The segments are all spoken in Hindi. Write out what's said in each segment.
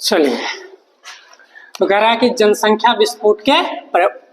चलिए, तो कह रहा है कि जनसंख्या विस्फोट के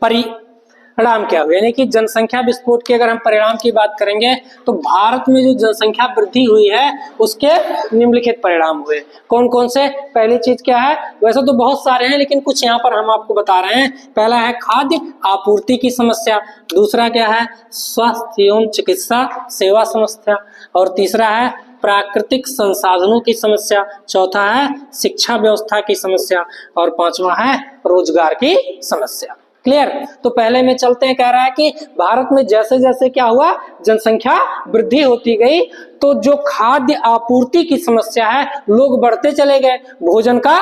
परिणाम क्या हुए, यानी कि जनसंख्या विस्फोट के अगर हम परिणाम की बात करेंगे तो भारत में जो जनसंख्या वृद्धि हुई है उसके निम्नलिखित परिणाम हुए। कौन कौन से? पहली चीज क्या है? वैसे तो बहुत सारे हैं लेकिन कुछ यहाँ पर हम आपको बता रहे हैं। पहला है खाद्य आपूर्ति की समस्या, दूसरा क्या है? स्वास्थ्य एवं चिकित्सा सेवा समस्या, और तीसरा है प्राकृतिक संसाधनों की समस्या, चौथा है शिक्षा व्यवस्था की समस्या, और पांचवा है रोजगार की समस्या। क्लियर? तो पहले में चलते हैं। कह रहा है कि भारत में जैसे जैसे क्या हुआ, जनसंख्या वृद्धि होती गई तो जो खाद्य आपूर्ति की समस्या है, लोग बढ़ते चले गए। भोजन का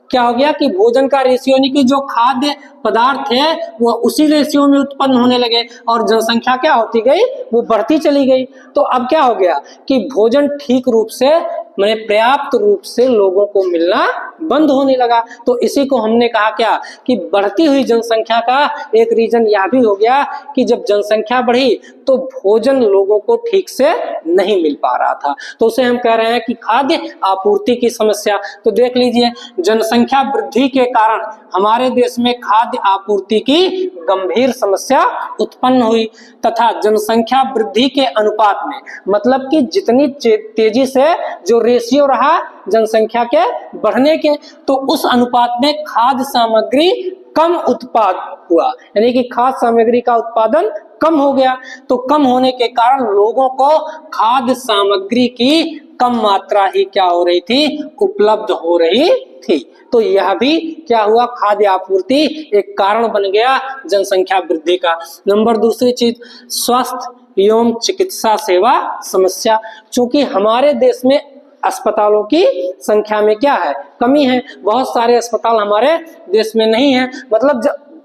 क्या हो गया कि भोजन का रेशियो यानी कि जो खाद्य पदार्थ है वो उसी रेशियो में उत्पन्न होने लगे और जनसंख्या क्या होती गई, वो बढ़ती चली गई। तो अब क्या हो गया कि भोजन ठीक रूप से मैंने पर्याप्त रूप से लोगों को मिलना बंद होने लगा। तो इसी को हमने कहा क्या कि बढ़ती हुई जनसंख्या का एक रीजन यह भी हो गया कि जब जनसंख्या बढ़ी तो भोजन लोगों को ठीक से नहीं मिल पा रहा था, तो उसे हम कह रहे हैं कि खाद्य आपूर्ति की समस्या। तो देख लीजिए, जनसंख्या वृद्धि के कारण हमारे देश में खाद्य आपूर्ति की गंभीर समस्या उत्पन्न हुई तथा जनसंख्या वृद्धि के अनुपात में, मतलब कि जितनी तेजी से जो रेशियो रहा जनसंख्या के बढ़ने के, तो उस अनुपात में खाद्य सामग्री कम उत्पाद हुआ, यानी कि खाद्य सामग्री का उत्पादन कम हो गया। तो कम होने के कारण लोगों को खाद्य सामग्री की कम मात्रा ही क्या हो रही थी, उपलब्ध हो रही थी। तो यह भी क्या हुआ, खाद्य आपूर्ति एक कारण बन गया जनसंख्या वृद्धि का। नंबर दूसरी चीज, स्वास्थ्य एवं चिकित्सा सेवा समस्या। चूंकि हमारे देश में अस्पतालों की संख्या में क्या है, कमी है। बहुत सारे अस्पताल हमारे देश में नहीं है, मतलब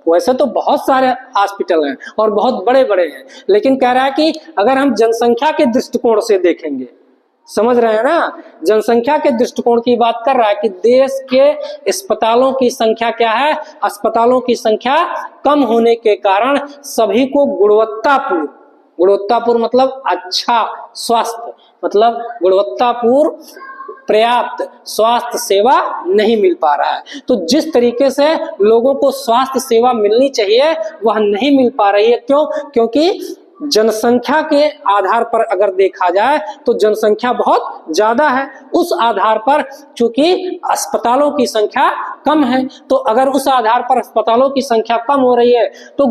वैसे तो बहुत सारे हॉस्पिटल हैं और बहुत बड़े बड़े हैं, लेकिन कह रहा है कि अगर हम जनसंख्या के दृष्टिकोण से देखेंगे, समझ रहे हैं ना, जनसंख्या के दृष्टिकोण की बात कर रहा है कि देश के अस्पतालों की संख्या क्या है, अस्पतालों की संख्या कम होने के कारण सभी को गुणवत्तापूर्ण मतलब अच्छा स्वास्थ्य, मतलब गुणवत्तापूर्ण पर्याप्त स्वास्थ्य सेवा नहीं मिल पा रहा है। तो जिस तरीके से लोगों को स्वास्थ्य सेवा मिलनी चाहिए वह नहीं मिल पा रही है। क्यों? क्योंकि जनसंख्या के आधार पर अगर देखा जाए तो जनसंख्या बहुत ज्यादा है, उस आधार पर चूंकि अस्पतालों की संख्या कम है, तो अगर उस आधार पर अस्पतालों की संख्या कम हो रही है तो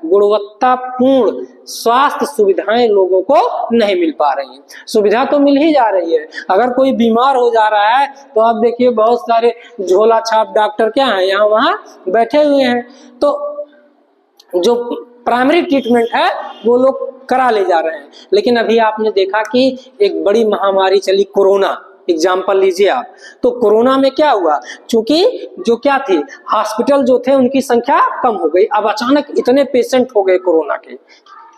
गुणवत्तापूर्ण स्वास्थ्य सुविधाएं लोगों को नहीं मिल पा रही हैं। सुविधा तो मिल ही जा रही है, अगर कोई बीमार हो जा रहा है तो आप देखिए बहुत सारे झोला छाप डॉक्टर क्या है यहाँ वहां बैठे हुए हैं, तो जो प्राइमरी ट्रीटमेंट है वो लोग करा ले जा रहे हैं। लेकिन अभी आपने देखा कि एक बड़ी महामारी चली, कोरोना एग्जाम्पल लीजिए आप, तो कोरोना में क्या हुआ, चूंकि जो क्या थी हॉस्पिटल जो थे उनकी संख्या कम हो गई। अब अचानक इतने पेशेंट हो गए कोरोना के,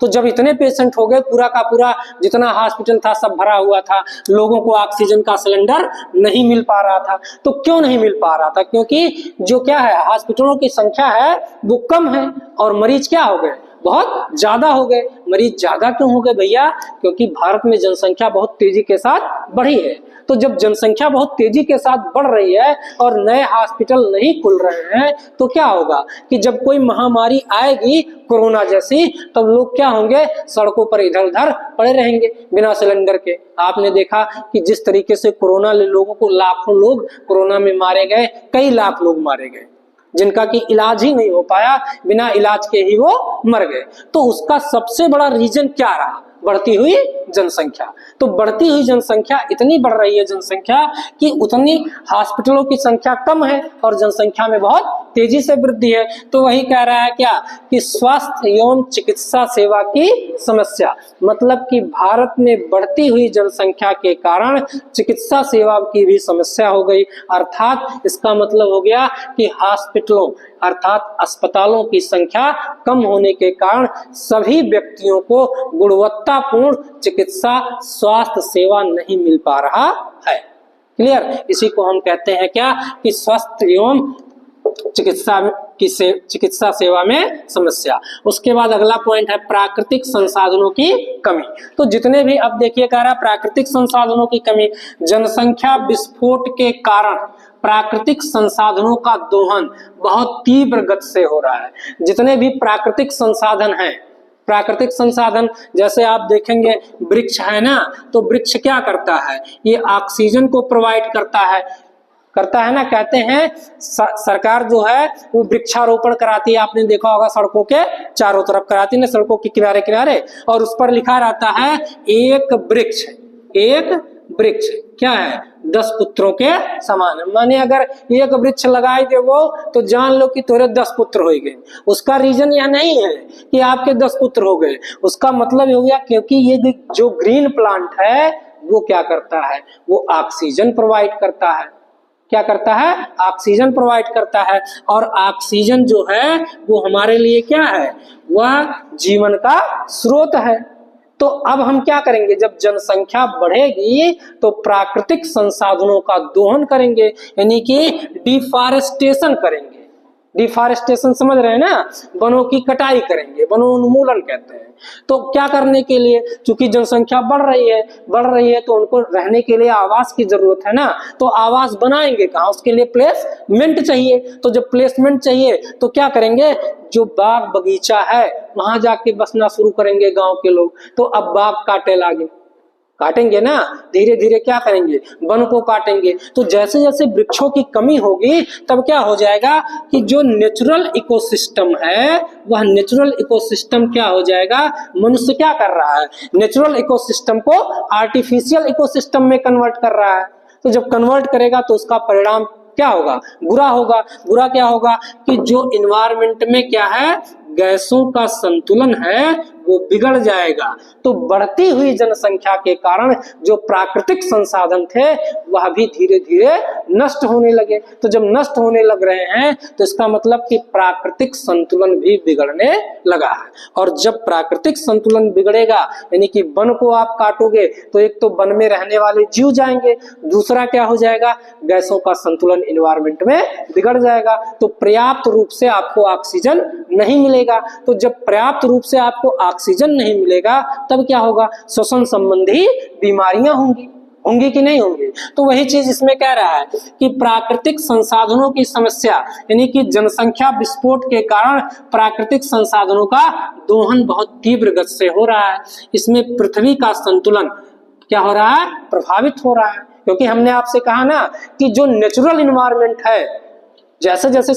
तो जब इतने पेशेंट हो गए, पूरा का पूरा जितना हॉस्पिटल था सब भरा हुआ था, लोगों को ऑक्सीजन का सिलेंडर नहीं मिल पा रहा था। तो क्यों नहीं मिल पा रहा था? क्योंकि जो क्या है हॉस्पिटलों की संख्या है वो कम है और मरीज क्या हो गए, बहुत ज्यादा हो गए। मरीज ज्यादा क्यों हो गए भैया? क्योंकि भारत में जनसंख्या बहुत तेजी के साथ बढ़ी है। तो जब जनसंख्या बहुत तेजी के साथ बढ़ रही है और नए हॉस्पिटल नहीं खुल रहे हैं तो क्या होगा कि जब कोई महामारी आएगी कोरोना जैसी, तब लोग क्या होंगे, सड़कों पर इधर उधर पड़े रहेंगे बिना सिलेंडर के। आपने देखा कि जिस तरीके से कोरोना ले लोगों को, लाखों लोग कोरोना में मारे गए, कई लाख लोग मारे गए जिनका कि इलाज ही नहीं हो पाया, बिना इलाज के ही वो मर गए। तो उसका सबसे बड़ा रीजन क्या रहा? बढ़ती हुई जनसंख्या। तो बढ़ती हुई जनसंख्या, इतनी बढ़ रही है जनसंख्या कि उतनी हॉस्पिटलों की संख्या कम है और जनसंख्या में बहुत तेजी से वृद्धि है। तो वही कह रहा है क्या कि स्वास्थ्य एवं चिकित्सा सेवा की समस्या, मतलब कि भारत में बढ़ती हुई जनसंख्या के कारण चिकित्सा सेवा की भी समस्या हो गई। अर्थात इसका मतलब हो गया कि हॉस्पिटलों अर्थात अस्पतालों की संख्या कम होने के कारण सभी व्यक्तियों को गुणवत्तापूर्ण चिकित्सा स्वास्थ्य सेवा नहीं मिल पा रहा है। क्लियर? इसी को हम कहते हैं क्या कि स्वास्थ्य एवं चिकित्सा सेवा में समस्या। उसके बाद अगला पॉइंट है प्राकृतिक संसाधनों की कमी। तो जितने भी अब देखिए कह रहा है प्राकृतिक संसाधनों की कमी, जनसंख्या विस्फोट के कारण प्राकृतिक संसाधनों का दोहन बहुत तीव्र गति से हो रहा है। जितने भी प्राकृतिक संसाधन हैं, प्राकृतिक संसाधन जैसे आप देखेंगे वृक्ष है ना, तो वृक्ष क्या करता है, ये ऑक्सीजन को प्रोवाइड करता है ना। कहते हैं सरकार जो है वो वृक्षारोपण कराती है, आपने देखा होगा सड़कों के चारों तरफ कराती है ना, सड़कों के किनारे किनारे, और उस पर लिखा रहता है एक वृक्ष क्या है 10 पुत्रों के समान। माने अगर एक वृक्ष लगाए थे वो, तो जान लो कि तुम्हारे 10 पुत्र हो गए। उसका रीजन यह नहीं है कि आपके 10 पुत्र हो गए, उसका मतलब हो गया क्योंकि ये जो ग्रीन प्लांट है वो क्या करता है, वो ऑक्सीजन प्रोवाइड करता है। क्या करता है, ऑक्सीजन प्रोवाइड करता है, और ऑक्सीजन जो है वो हमारे लिए क्या है, वह जीवन का स्रोत है। तो अब हम क्या करेंगे, जब जनसंख्या बढ़ेगी तो प्राकृतिक संसाधनों का दोहन करेंगे, यानी कि डिफॉरेस्टेशन करेंगे। डिफॉरेस्टेशन समझ रहे हैं ना, वनों की कटाई करेंगे, वनोन्मूलन कहते हैं। तो क्या करने के लिए, चूंकि जनसंख्या बढ़ रही है तो उनको रहने के लिए आवास की जरूरत है ना, तो आवास बनाएंगे कहाँ, उसके लिए प्लेसमेंट चाहिए। तो जब प्लेसमेंट चाहिए तो क्या करेंगे, जो बाग बगीचा है वहां जाके बसना शुरू करेंगे गांव के लोग। तो अब बाग काटेंगे ना, धीरे धीरे क्या करेंगे, वन को काटेंगे। तो जैसे जैसे वृक्षों की कमी होगी तब क्या हो जाएगा कि जो नेचुरल इकोसिस्टम है वह नेचुरल इकोसिस्टम क्या हो जाएगा, मनुष्य क्या कर रहा है, नेचुरल इकोसिस्टम को आर्टिफिशियल इकोसिस्टम में कन्वर्ट कर रहा है। तो जब कन्वर्ट करेगा तो उसका परिणाम क्या होगा, बुरा होगा। बुरा क्या होगा कि जो इन्वायरमेंट में क्या है, गैसों का संतुलन है वो बिगड़ जाएगा। तो बढ़ती हुई जनसंख्या के कारण जो प्राकृतिक संसाधन थे वह भी धीरे धीरे नष्ट होने लगे। तो जब नष्ट होने लग रहे हैं तो इसका मतलब कि प्राकृतिक संतुलन भी बिगड़ने लगा है। और जब प्राकृतिक संतुलन बिगड़ेगा, यानी कि वन को आप काटोगे तो एक तो वन में रहने वाले जीव जाएंगे, दूसरा क्या हो जाएगा, गैसों का संतुलन एनवायरनमेंट में बिगड़ जाएगा। तो पर्याप्त रूप से आपको ऑक्सीजन नहीं मिलेगा। तो जब पर्याप्त रूप से आपको ऑक्सीजन नहीं मिलेगा तब क्या होगा, श्वसन संबंधी बीमारियां होंगी कि नहीं होंगी। तो वही चीज इसमें कह रहा है कि प्राकृतिक संसाधनों की समस्या, यानी कि जनसंख्या विस्फोट के कारण प्राकृतिक संसाधनों का दोहन बहुत तीव्र गति से हो रहा है। इसमें पृथ्वी का संतुलन क्या हो रहा है, प्रभावित हो रहा है। क्योंकि हमने आपसे कहा ना कि जो नेचुरल इन्वायरमेंट है, जैसे जैसे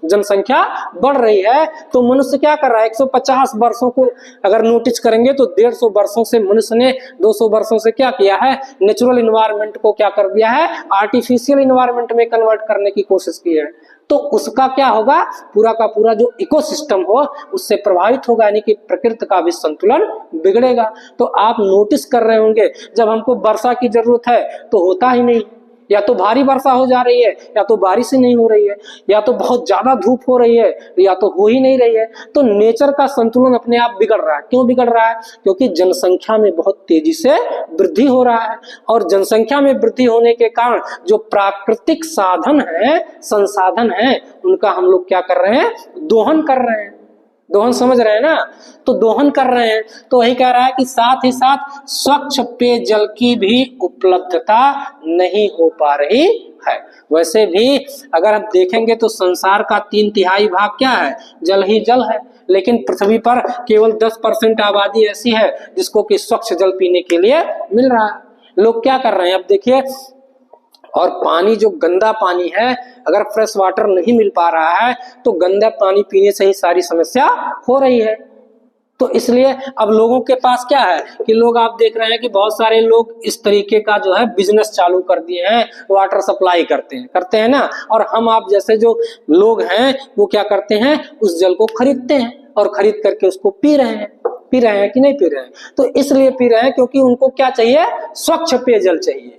जनसंख्या बढ़ रही है तो मनुष्य क्या कर रहा है, 150 वर्षों को अगर नोटिस करेंगे तो 150 वर्षों से मनुष्य ने 200 वर्षों से क्या किया है, नेचुरल इन्वायरमेंट को क्या कर दिया है, आर्टिफिशियल इन्वायरमेंट में कन्वर्ट करने की कोशिश की है। तो उसका क्या होगा, पूरा का पूरा जो इकोसिस्टम हो उससे प्रभावित होगा, यानी कि प्रकृति का भी संतुलन बिगड़ेगा। तो आप नोटिस कर रहे होंगे जब हमको वर्षा की जरूरत है तो होता ही नहीं, या तो भारी वर्षा हो जा रही है, या तो बारिश ही नहीं हो रही है, या तो बहुत ज्यादा धूप हो रही है, या तो हो ही नहीं रही है। तो नेचर का संतुलन अपने आप बिगड़ रहा है। क्यों बिगड़ रहा है, क्योंकि जनसंख्या में बहुत तेजी से वृद्धि हो रहा है, और जनसंख्या में वृद्धि होने के कारण जो प्राकृतिक साधन है, संसाधन है, उनका हम लोग क्या कर रहे हैं, दोहन कर रहे हैं। दोहन समझ रहे हैं ना, तो दोहन कर रहे हैं। तो वही कह रहा है कि साथ ही साथ स्वच्छ पेयजल की भी उपलब्धता नहीं हो पा रही है। वैसे भी अगर हम देखेंगे तो संसार का 3/3 भाग क्या है, जल ही जल है। लेकिन पृथ्वी पर केवल 10% आबादी ऐसी है जिसको कि स्वच्छ जल पीने के लिए मिल रहा है। लोग क्या कर रहे हैं, अब देखिए, और पानी जो गंदा पानी है, अगर फ्रेश वाटर नहीं मिल पा रहा है तो गंदा पानी पीने से ही सारी समस्या हो रही है। तो इसलिए अब लोगों के पास क्या है कि लोग, आप देख रहे हैं कि बहुत सारे लोग इस तरीके का जो है बिजनेस चालू कर दिए हैं, वाटर सप्लाई करते हैं ना, और हम आप जैसे जो लोग हैं वो क्या करते हैं, उस जल को खरीदते हैं और खरीद करके उसको पी रहे हैं कि नहीं पी रहे हैं। तो इसलिए पी रहे हैं क्योंकि उनको क्या चाहिए, स्वच्छ पेयजल चाहिए।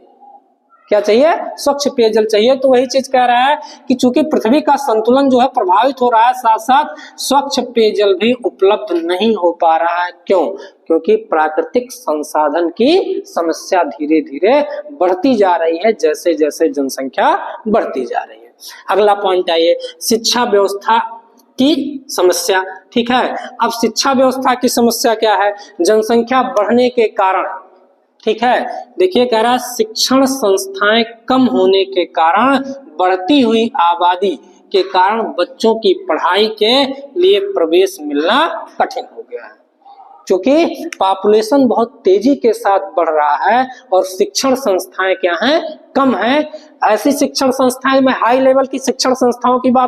क्या चाहिए, स्वच्छ पेयजल चाहिए। तो वही चीज कह रहा है कि चूंकि पृथ्वी का संतुलन जो है प्रभावित हो रहा है, साथ साथ स्वच्छ पेयजल भी उपलब्ध नहीं हो पा रहा है। क्यों, क्योंकि प्राकृतिक संसाधन की समस्या धीरे धीरे बढ़ती जा रही है जैसे जैसे जनसंख्या बढ़ती जा रही है। अगला पॉइंट आइए, शिक्षा व्यवस्था की समस्या। ठीक है, अब शिक्षा व्यवस्था की समस्या क्या है? जनसंख्या बढ़ने के कारण, ठीक है, देखिए कह रहा है शिक्षण संस्थाएं कम होने के कारण, बढ़ती हुई आबादी के कारण बच्चों की पढ़ाई के लिए प्रवेश मिलना कठिन हो गया है। क्योंकि पॉपुलेशन बहुत तेजी के साथ बढ़ रहा है और शिक्षण संस्थाएं क्या हैं? कम हैं। ऐसी शिक्षण संस्थाएं, में हाई लेवल की शिक्षण संस्थाओं की बात